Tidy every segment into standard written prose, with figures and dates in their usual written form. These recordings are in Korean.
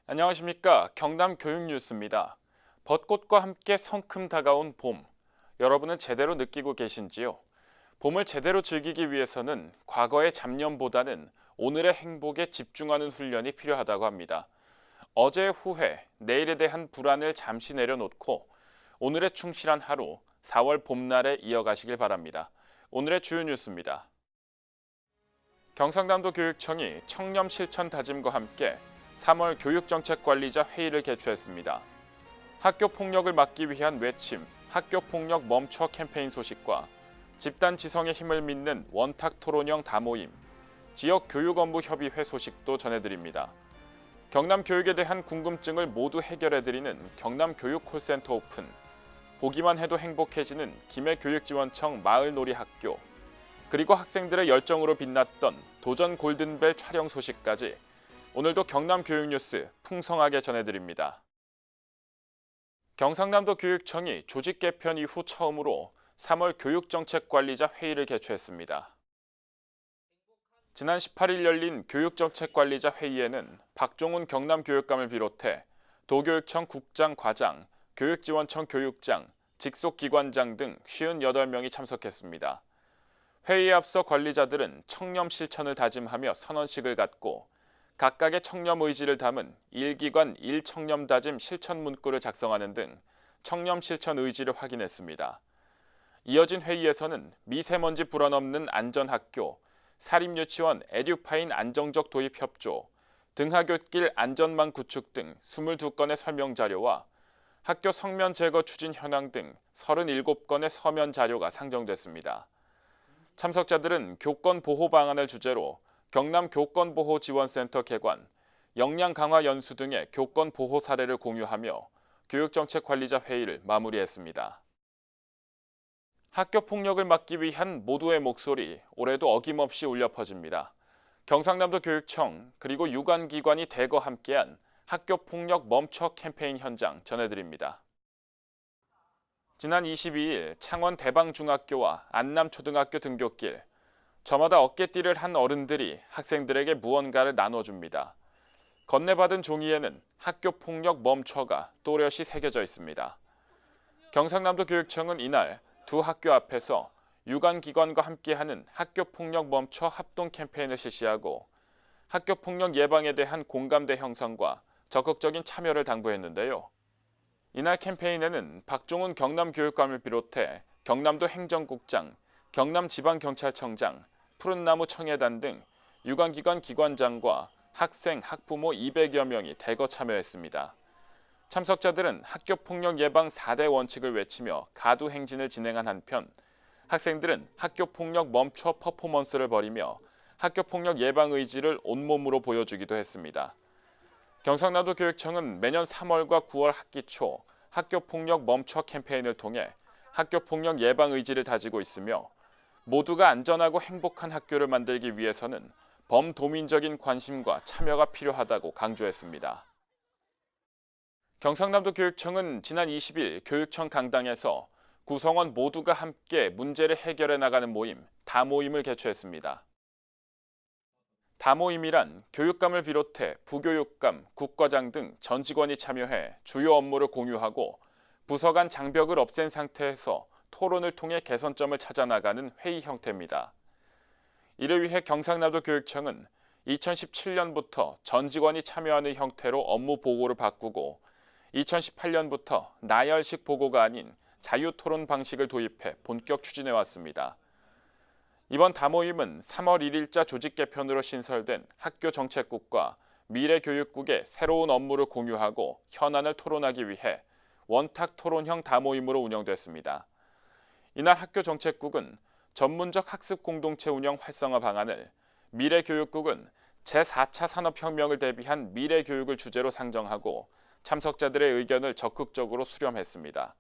안녕하십니까. 경남 교육뉴스입니다. 벚꽃과 함께 성큼 다가온 봄. 여러분은 제대로 느끼고 계신지요? 봄을 제대로 즐기기 위해서는 과거의 잡념보다는 오늘의 행복에 집중하는 훈련이 필요하다고 합니다. 어제의 후회, 내일에 대한 불안을 잠시 내려놓고 오늘의 충실한 하루, 4월 봄날에 이어가시길 바랍니다. 오늘의 주요 뉴스입니다. 경상남도 교육청이 청렴 실천 다짐과 함께 3월 교육정책관리자 회의를 개최했습니다. 학교 폭력을 막기 위한 외침, 학교 폭력 멈춰 캠페인 소식과 집단 지성의 힘을 믿는 원탁 토론형 다모임, 지역 교육 업무 협의회 소식도 전해드립니다. 경남 교육에 대한 궁금증을 모두 해결해드리는 경남 교육 콜센터 오픈, 보기만 해도 행복해지는 김해교육지원청 마을놀이 학교, 그리고 학생들의 열정으로 빛났던 도전 골든벨 촬영 소식까지 오늘도 경남 교육뉴스 풍성하게 전해드립니다. 경상남도 교육청이 조직 개편 이후 처음으로 3월 교육정책관리자 회의를 개최했습니다. 지난 18일 열린 교육정책관리자 회의에는 박종훈 경남교육감을 비롯해 도교육청 국장, 과장, 교육지원청 교육장, 직속기관장 등 58명이 참석했습니다. 회의에 앞서 관리자들은 청렴 실천을 다짐하며 선언식을 갖고 각각의 청렴 의지를 담은 일기관 1청렴 다짐 실천 문구를 작성하는 등 청렴 실천 의지를 확인했습니다. 이어진 회의에서는 미세먼지 불안 없는 안전학교, 사립유치원 에듀파인 안정적 도입 협조, 등하굣길 안전망 구축 등 22건의 설명 자료와 학교 성면 제거 추진 현황 등 37건의 서면 자료가 상정됐습니다. 참석자들은 교권 보호 방안을 주제로 경남 교권보호지원센터 개관, 역량 강화 연수 등의 교권 보호 사례를 공유하며 교육정책관리자 회의를 마무리했습니다. 학교 폭력을 막기 위한 모두의 목소리, 올해도 어김없이 울려 퍼집니다. 경상남도 교육청 그리고 유관기관이 대거 함께한 학교 폭력 멈춰 캠페인 현장 전해드립니다. 지난 22일 창원 대방중학교와 안남초등학교 등굣길, 저마다 어깨띠를 한 어른들이 학생들에게 무언가를 나눠줍니다. 건네받은 종이에는 학교 폭력 멈춰가 또렷이 새겨져 있습니다. 경상남도 교육청은 이날 두 학교 앞에서 유관기관과 함께하는 학교 폭력 멈춰 합동 캠페인을 실시하고 학교 폭력 예방에 대한 공감대 형성과 적극적인 참여를 당부했는데요. 이날 캠페인에는 박종훈 경남교육감을 비롯해 경남도 행정국장, 경남지방경찰청장, 푸른나무 청해단 등 유관기관 기관장과 학생, 학부모 200여 명이 대거 참여했습니다. 참석자들은 학교폭력 예방 4대 원칙을 외치며 가두 행진을 진행한 한편 학생들은 학교폭력 멈춰 퍼포먼스를 벌이며 학교폭력 예방 의지를 온몸으로 보여주기도 했습니다. 경상남도 교육청은 매년 3월과 9월 학기 초 학교폭력 멈춰 캠페인을 통해 학교폭력 예방 의지를 다지고 있으며 모두가 안전하고 행복한 학교를 만들기 위해서는 범도민적인 관심과 참여가 필요하다고 강조했습니다. 경상남도 교육청은 지난 20일 교육청 강당에서 구성원 모두가 함께 문제를 해결해 나가는 모임, 다모임을 개최했습니다. 다모임이란 교육감을 비롯해 부교육감, 국과장 등 전 직원이 참여해 주요 업무를 공유하고 부서 간 장벽을 없앤 상태에서 토론을 통해 개선점을 찾아 나가는 회의 형태입니다. 이를 위해 경상남도 교육청은 2017년부터 전 직원이 참여하는 형태로 업무 보고를 바꾸고 2018년부터 나열식 보고가 아닌 자유토론 방식을 도입해 본격 추진해 왔습니다. 이번 다모임은 3월 1일자 조직 개편으로 신설된 학교정책국과 미래교육국의 새로운 업무를 공유하고 현안을 토론하기 위해 원탁 토론형 다모임으로 운영됐습니다. 이날 학교정책국은 전문적 학습 공동체 운영 활성화 방안을, 미래교육국은 제4차 산업혁명을 대비한 미래교육을 주제로 상정하고 참석자들의 의견을 적극적으로 수렴했습니다.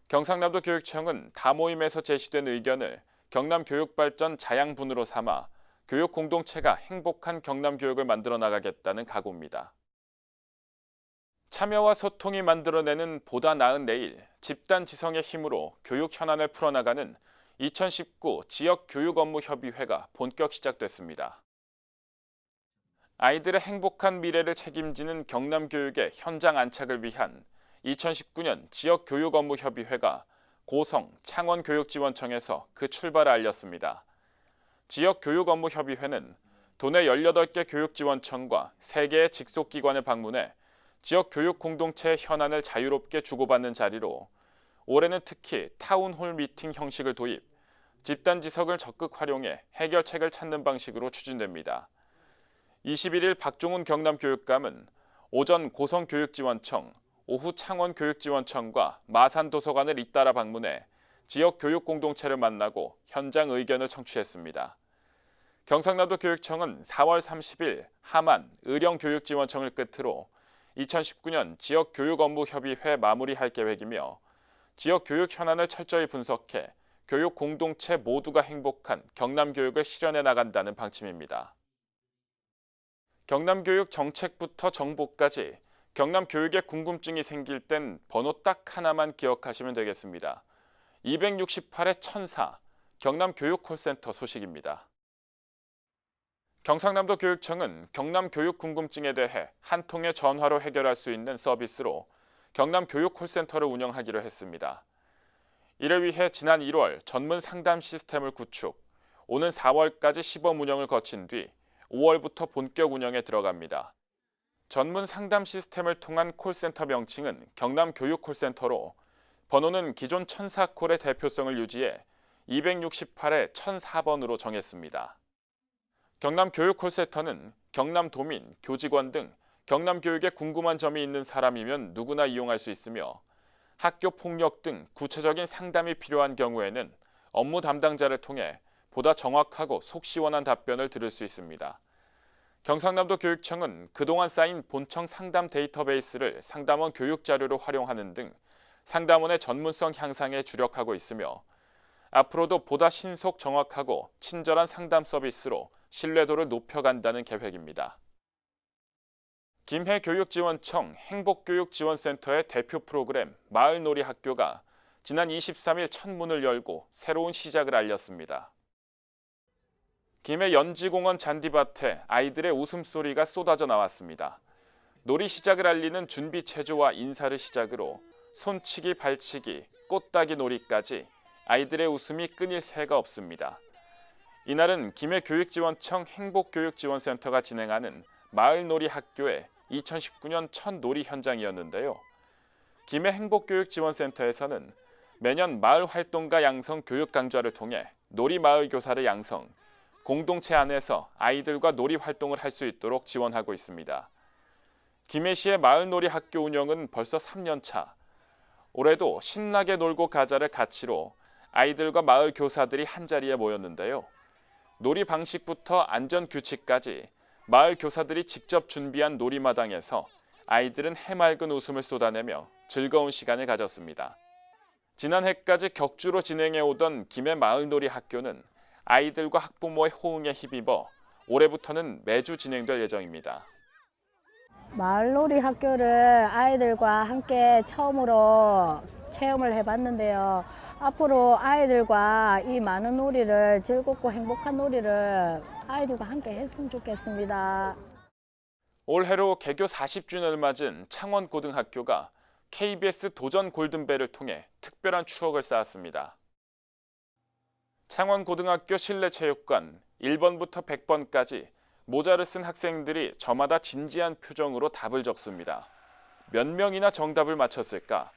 경상남도 교육청은 다모임에서 제시된 의견을 경남교육발전 자양분으로 삼아 교육 공동체가 행복한 경남교육을 만들어 나가겠다는 각오입니다. 참여와 소통이 만들어내는 보다 나은 내일, 집단 지성의 힘으로 교육 현안을 풀어나가는 2019 지역교육업무협의회가 본격 시작됐습니다. 아이들의 행복한 미래를 책임지는 경남교육의 현장 안착을 위한 2019년 지역교육업무협의회가 고성, 창원교육지원청에서 그 출발을 알렸습니다. 지역교육업무협의회는 도내 18개 교육지원청과 3개의 직속기관을 방문해 지역교육 공동체의 현안을 자유롭게 주고받는 자리로 올해는 특히 타운홀 미팅 형식을 도입, 집단지석을 적극 활용해 해결책을 찾는 방식으로 추진됩니다. 21일 박종훈 경남교육감은 오전 고성교육지원청, 오후 창원교육지원청과 마산도서관을 잇따라 방문해 지역교육 공동체를 만나고 현장 의견을 청취했습니다. 경상남도 교육청은 4월 30일 함안, 의령교육지원청을 끝으로 2019년 지역교육업무협의회 마무리할 계획이며 지역교육 현안을 철저히 분석해 교육 공동체 모두가 행복한 경남교육을 실현해 나간다는 방침입니다. 경남교육 정책부터 정보까지 경남교육에 궁금증이 생길 땐 번호 딱 하나만 기억하시면 되겠습니다. 268의 1004 경남교육콜센터 소식입니다. 경상남도 교육청은 경남교육 궁금증에 대해 한 통의 전화로 해결할 수 있는 서비스로 경남교육콜센터를 운영하기로 했습니다. 이를 위해 지난 1월 전문 상담 시스템을 구축, 오는 4월까지 시범 운영을 거친 뒤 5월부터 본격 운영에 들어갑니다. 전문 상담 시스템을 통한 콜센터 명칭은 경남교육콜센터로 번호는 기존 1004콜의 대표성을 유지해 268의 1004번으로 정했습니다. 경남교육콜센터는 경남도민, 교직원 등 경남교육에 궁금한 점이 있는 사람이면 누구나 이용할 수 있으며 학교 폭력 등 구체적인 상담이 필요한 경우에는 업무 담당자를 통해 보다 정확하고 속 시원한 답변을 들을 수 있습니다. 경상남도 교육청은 그동안 쌓인 본청 상담 데이터베이스를 상담원 교육 자료로 활용하는 등 상담원의 전문성 향상에 주력하고 있으며 앞으로도 보다 신속 정확하고 친절한 상담 서비스로 신뢰도를 높여간다는 계획입니다. 김해교육지원청 행복교육지원센터의 대표 프로그램 마을놀이 학교가 지난 23일 첫 문을 열고 새로운 시작을 알렸습니다. 김해 연지공원 잔디밭에 아이들의 웃음소리가 쏟아져 나왔습니다. 놀이 시작을 알리는 준비 체조와 인사를 시작으로 손치기, 발치기, 꽃따기 놀이까지 아이들의 웃음이 끊일 새가 없습니다. 이날은 김해교육지원청 행복교육지원센터가 진행하는 마을놀이 학교의 2019년 첫 놀이 현장이었는데요. 김해 행복교육지원센터에서는 매년 마을 활동가 양성 교육 강좌를 통해 놀이 마을 교사를 양성, 공동체 안에서 아이들과 놀이 활동을 할 수 있도록 지원하고 있습니다. 김해시의 마을놀이 학교 운영은 벌써 3년 차. 올해도 신나게 놀고 가자를 가치로 아이들과 마을 교사들이 한자리에 모였는데요. 놀이 방식부터 안전 규칙까지 마을 교사들이 직접 준비한 놀이마당에서 아이들은 해맑은 웃음을 쏟아내며 즐거운 시간을 가졌습니다. 지난해까지 격주로 진행해오던 김해 마을놀이 학교는 아이들과 학부모의 호응에 힘입어 올해부터는 매주 진행될 예정입니다. 마을놀이 학교를 아이들과 함께 처음으로 체험을 해봤는데요. 앞으로 아이들과 이 많은 놀이를 즐겁고 행복한 놀이를 아이들과 함께 했으면 좋겠습니다. 올해로 개교 40주년을 맞은 창원고등학교가 KBS 도전 골든벨을 통해 특별한 추억을 쌓았습니다. 창원고등학교 실내체육관 1번부터 100번까지 모자를 쓴 학생들이 저마다 진지한 표정으로 답을 적습니다. 몇 명이나 정답을 맞췄을까?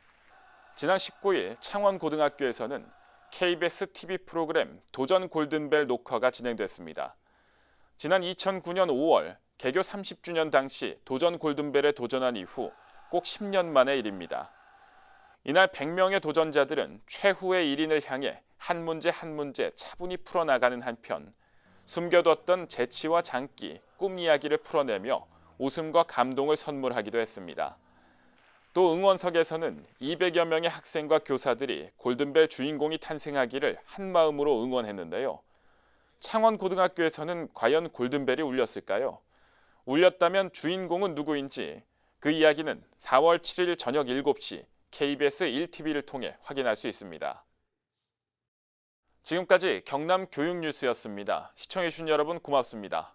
지난 19일 창원고등학교에서는 KBS TV 프로그램 도전 골든벨 녹화가 진행됐습니다. 지난 2009년 5월 개교 30주년 당시 도전 골든벨에 도전한 이후 꼭 10년 만의 일입니다. 이날 100명의 도전자들은 최후의 1인을 향해 한 문제 한 문제 차분히 풀어나가는 한편 숨겨뒀던 재치와 장기, 꿈 이야기를 풀어내며 웃음과 감동을 선물하기도 했습니다. 또 응원석에서는 200여 명의 학생과 교사들이 골든벨 주인공이 탄생하기를 한마음으로 응원했는데요. 창원고등학교에서는 과연 골든벨이 울렸을까요? 울렸다면 주인공은 누구인지 그 이야기는 4월 7일 저녁 7시 KBS 1TV를 통해 확인할 수 있습니다. 지금까지 경남 교육뉴스였습니다. 시청해주신 여러분 고맙습니다.